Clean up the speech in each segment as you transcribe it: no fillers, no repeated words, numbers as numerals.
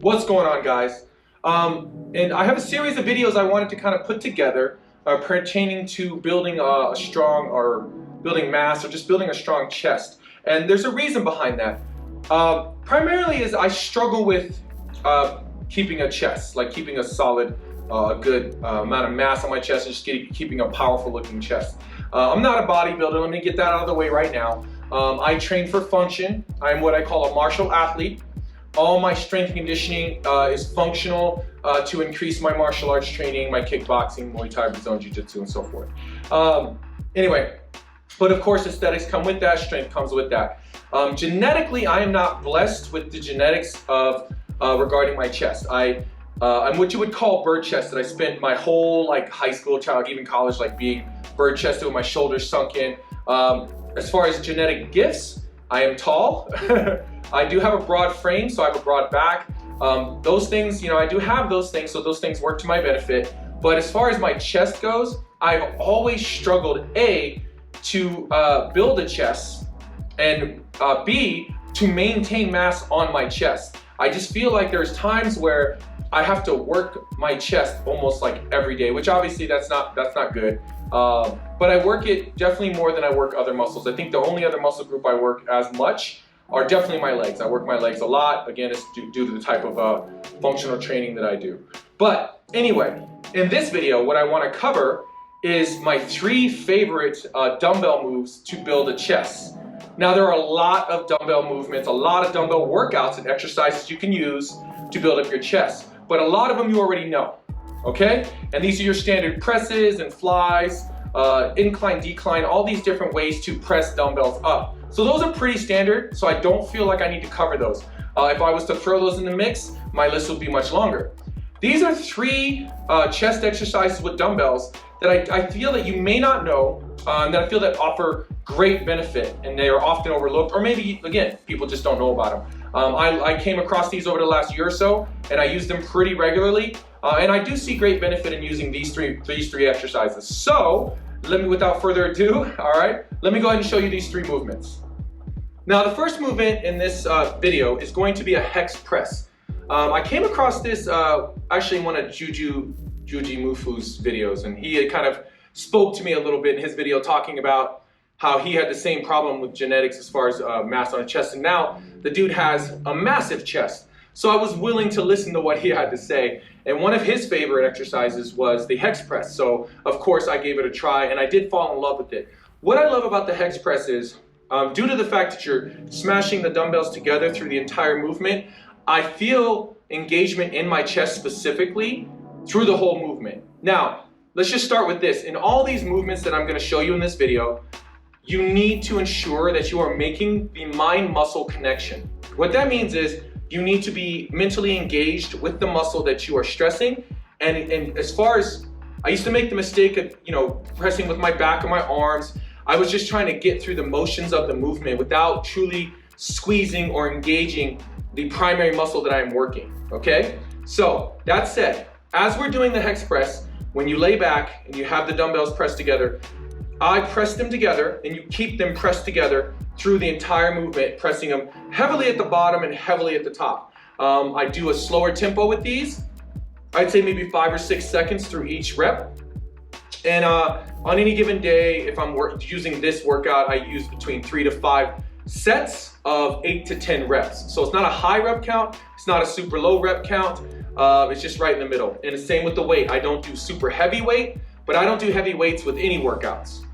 What's going on, guys? And I have a series of videos I wanted to kind of put together pertaining to building a strong or building mass or just building a strong chest. And there's a reason behind that. Primarily is I struggle with keeping a chest, like keeping a solid, good amount of mass on my chest and just keeping a powerful looking chest. I'm not a bodybuilder, let me get that out of the way right now. I train for function. I'm what I call a martial athlete. All my strength and conditioning is functional to increase my martial arts training, my kickboxing, Muay Thai, Brazilian Jiu-Jitsu, and so forth. Anyway, but of course aesthetics come with that, strength comes with that. Genetically, I am not blessed with the genetics of regarding my chest. I'm what you would call bird chested. I spent my whole high school, even college, being bird chested with my shoulders sunk in. As far as genetic gifts, I am tall. I do have a broad frame, so I have a broad back. Those things, I do have those things, so those things work to my benefit. But as far as my chest goes, I've always struggled, A, to build a chest, and B, to maintain mass on my chest. I just feel like there's times where I have to work my chest almost like every day, which obviously that's not good. But I work it definitely more than I work other muscles. I think the only other muscle group I work as much are definitely my legs. I work my legs a lot. Again, it's due to the type of functional training that I do. But anyway, in this video, what I want to cover is my 3 favorite dumbbell moves to build a chest. Now, there are a lot of dumbbell movements, a lot of dumbbell workouts and exercises you can use to build up your chest, but a lot of them you already know, okay? And these are your standard presses and flies, incline, decline, all these different ways to press dumbbells up. So those are pretty standard, so I don't feel like I need to cover those. If I was to throw those in the mix, my list would be much longer. These are 3 chest exercises with dumbbells that I feel that you may not know, that I feel that offer great benefit, and they are often overlooked, or maybe, again, people just don't know about them. I came across these over the last year or so, and I use them pretty regularly, and I do see great benefit in using these three exercises. So, without further ado, all right, let me go ahead and show you these 3 movements. Now, the first movement in this video is going to be a Hex Press. I came across this actually in one of Juji Mufu's videos, and he had kind of spoke to me a little bit in his video talking about how he had the same problem with genetics as far as mass on his chest, and now the dude has a massive chest. So I was willing to listen to what he had to say, and one of his favorite exercises was the Hex Press. So of course I gave it a try, and I did fall in love with it. What I love about the Hex Press is, due to the fact that you're smashing the dumbbells together through the entire movement, I feel engagement in my chest specifically through the whole movement. Now, let's just start with this. In all these movements that I'm going to show you in this video, you need to ensure that you are making the mind-muscle connection. What that means is you need to be mentally engaged with the muscle that you are stressing. And as far as, I used to make the mistake of, pressing with my back or my arms. I was just trying to get through the motions of the movement without truly squeezing or engaging the primary muscle that I am working, okay? So, that said, as we're doing the Hex Press, when you lay back and you have the dumbbells pressed together, I press them together and you keep them pressed together through the entire movement, pressing them heavily at the bottom and heavily at the top. I do a slower tempo with these. I'd say maybe 5 or 6 seconds through each rep. And on any given day, if I'm using this workout, I use between 3 to 5 sets of 8 to 10 reps. So it's not a high rep count, it's not a super low rep count, it's just right in the middle. And the same with the weight. I don't do super heavy weight, but I don't do heavy weights with any workouts.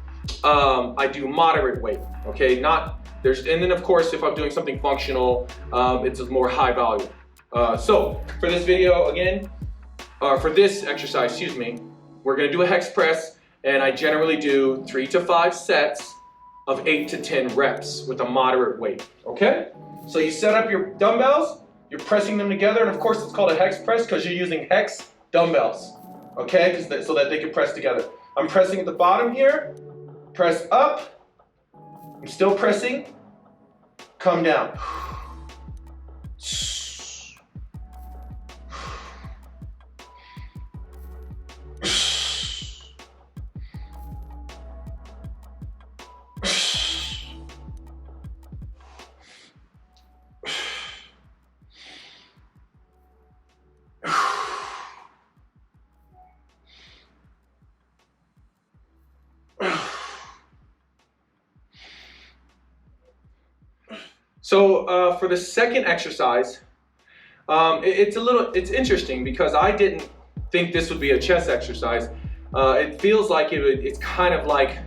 I do moderate weight, okay? And then of course, if I'm doing something functional, it's a more high volume. So for this video, again, for this exercise, excuse me, we're gonna do a Hex Press, and I generally do 3 to 5 sets of 8 to 10 reps with a moderate weight, okay? So you set up your dumbbells, you're pressing them together, and of course it's called a Hex Press because you're using hex dumbbells, okay? So that they can press together. I'm pressing at the bottom here, press up, I'm still pressing, come down. So for the second exercise, it's interesting because I didn't think this would be a chest exercise. It feels like it's kind of like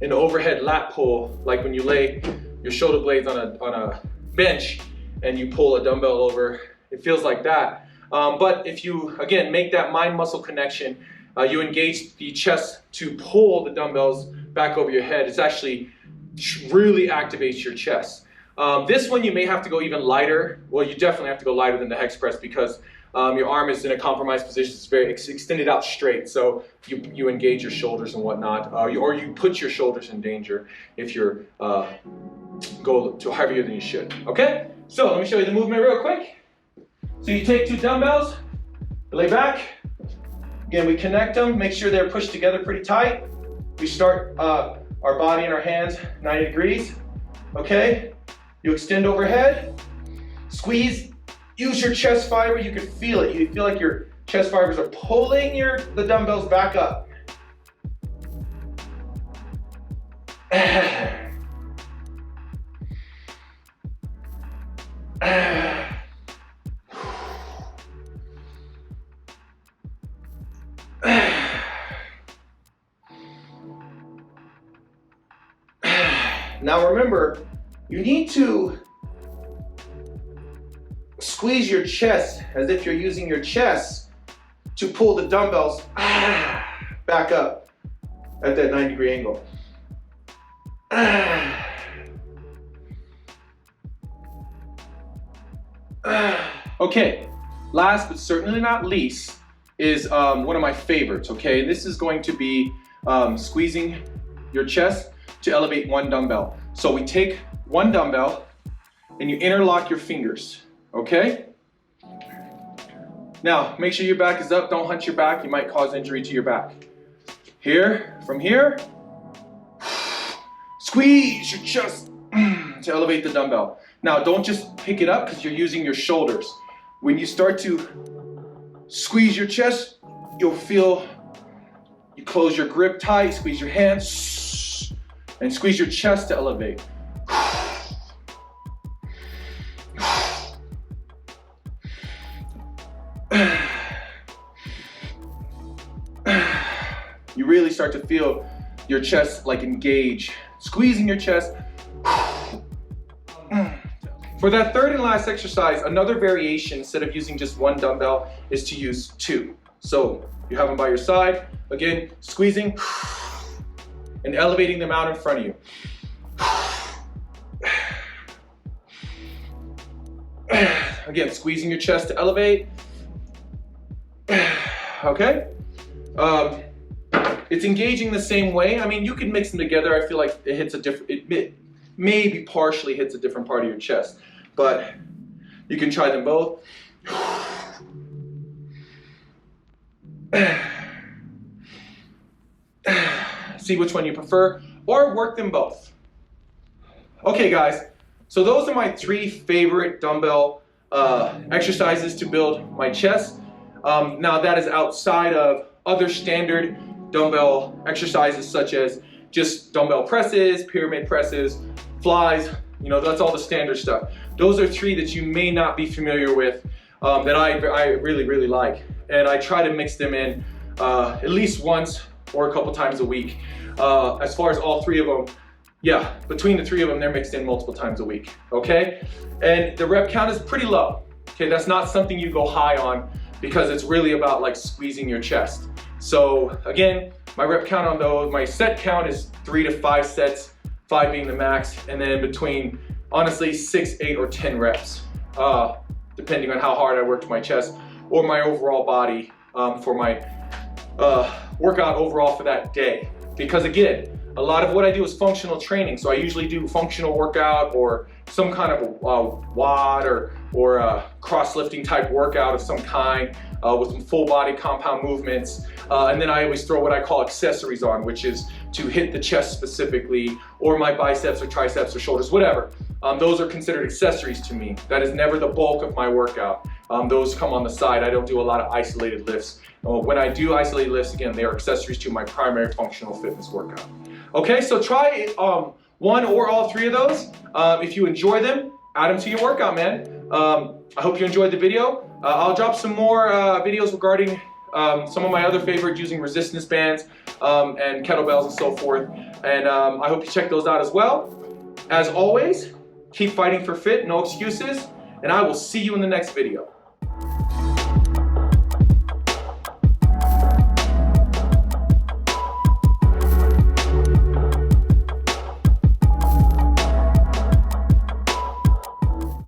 an overhead lat pull, like when you lay your shoulder blades on a bench and you pull a dumbbell over. It feels like that. But if you, again, make that mind-muscle connection, you engage the chest to pull the dumbbells back over your head. It's actually really activates your chest. This one you may have to go even lighter. Well, you definitely have to go lighter than the Hex Press because your arm is in a compromised position. It's very extended out straight, so you engage your shoulders and whatnot, or you put your shoulders in danger if you're go too heavier than you should. Okay, so let me show you the movement real quick. So you take two dumbbells, lay back. Again, we connect them, make sure they're pushed together pretty tight. We start our body and our hands 90 degrees. Okay, you extend overhead, squeeze. Use your chest fiber, you can feel it. You feel like your chest fibers are pulling the dumbbells back up. Now remember, you need to squeeze your chest as if you're using your chest to pull the dumbbells back up at that 90-degree angle. Okay, last but certainly not least is one of my favorites, okay? This is going to be squeezing your chest to elevate one dumbbell. So we take one dumbbell and you interlock your fingers. Okay? Now, make sure your back is up. Don't hunch your back. You might cause injury to your back. Here, from here, squeeze your chest to elevate the dumbbell. Now, don't just pick it up because you're using your shoulders. When you start to squeeze your chest, you'll feel you close your grip tight, squeeze your hands, and squeeze your chest to elevate. You really start to feel your chest like engage, squeezing your chest. For that third and last exercise, another variation instead of using just one dumbbell is to use two. So you have them by your side, again, squeezing and elevating them out in front of you. Again, squeezing your chest to elevate. Okay? It's engaging the same way. I mean, you can mix them together. I feel like it hits a different, it maybe partially hits a different part of your chest, but you can try them both. See which one you prefer, or work them both. Okay, guys, so those are my three favorite dumbbell exercises to build my chest. Now that is outside of other standard dumbbell exercises such as just dumbbell presses, pyramid presses, flies, you know, that's all the standard stuff. Those are three that you may not be familiar with that I really, really like. And I try to mix them in at least once or a couple times a week. As far as all three of them, yeah, between the three of them, they're mixed in multiple times a week, okay? And the rep count is pretty low, okay? That's not something you go high on because it's really about like squeezing your chest. So again, my rep count on those, my set count is 3 to 5 sets, 5 being the max, and then between, honestly, 6, 8, or 10 reps, depending on how hard I worked my chest or my overall body for my workout overall for that day. Because again, a lot of what I do is functional training, so I usually do functional workout or some kind of WOD or a cross-lifting type workout of some kind with some full body compound movements. And then I always throw what I call accessories on, which is to hit the chest specifically, or my biceps or triceps or shoulders, whatever. Those are considered accessories to me. That is never the bulk of my workout. Those come on the side. I don't do a lot of isolated lifts. When I do isolated lifts, again, they are accessories to my primary functional fitness workout. Okay, so try one or all three of those. If you enjoy them, add them to your workout, man. I hope you enjoyed the video. I'll drop some more videos regarding some of my other favorites using resistance bands and kettlebells and so forth. And I hope you check those out as well. As always, keep fighting for fit, no excuses, and I will see you in the next video.